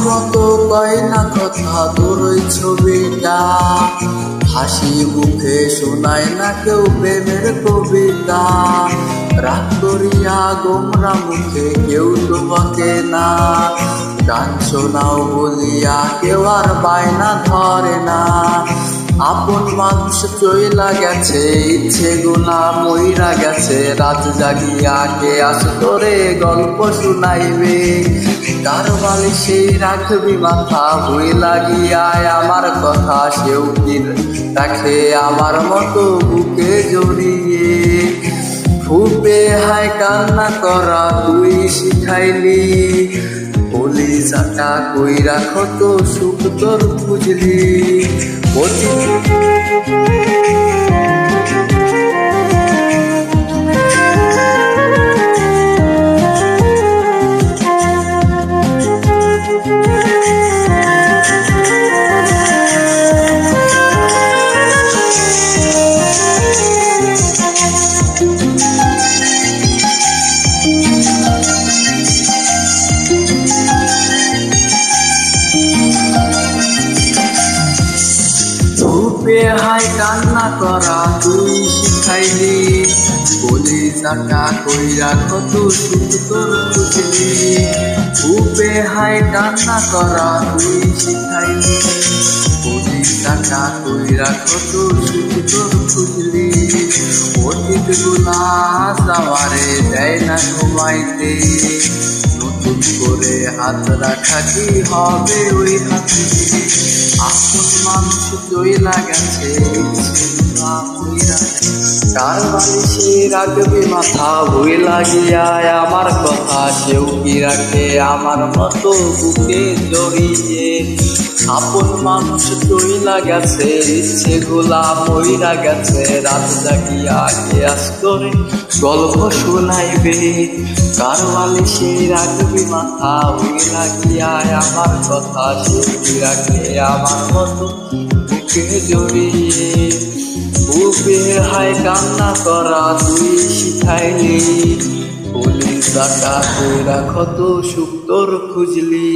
মতো কয় না কথা তোর ওই ছবিটা, হাসি মুখে শোনায় না কেউ প্রেমের কবিতা। রাগ করিয়া গোমরা মুখে কেউ তো বকে না, গান শোনাও বলিয়া কেউ আর বায়না ধরে না। আপন মানুষ চইলা গেছে, ইচ্ছে গুলা মইরা গেছে, রাত জাগিয়া কে আসতো রে গল্প শুনাইবে। কার বালিশে রাখবি মাথা ভুইলা গিয়া আমার কথা, সেও কি রাখে আমার মতো বুকে জড়িয়ে। ফুপে হায় কান্না করা তুই শিখাইলি, বলি যাটা কইরা কত সুখ তোর বুঝলি। ফুপে হায় কান্না করা তুই শিখাইলি, বলি যাটা কইরা কত সুখ তোর বুঝলি। ফুপে হায় কান্না করা তুই শিখাইলি, বলি যাটা কইরা কত সুখ তোর বুঝলি। অতীত গুলা যাওয়ারে দেয় না ঘুমাইতে, নতুন করে হাত রাখা কি হবে ওই হাতে। আপন মানুষ চইলা গেছে, কার বালিশে রাখবি মাথা ভুইলা গিয়া আমার কথা, সেও কি রাখে আমার মতো বুকে জড়িয়ে। আপন মানুষ চইলা গেছে, ইচ্ছে গুলা মইরা গেছে, রাত জাগিয়া কে আসতো রে গল্প শুনাইবে। কার বালিশে রাখবি মাথা ভুইলা গিয়া আমার কথা, সেও কি রাখে আমার মতো বুকে জড়িয়ে। ফুপে হায় কান্না করা তুই শিখাইলি, বলি যাটা কইরা কত সুখ তোর খুঁজলি।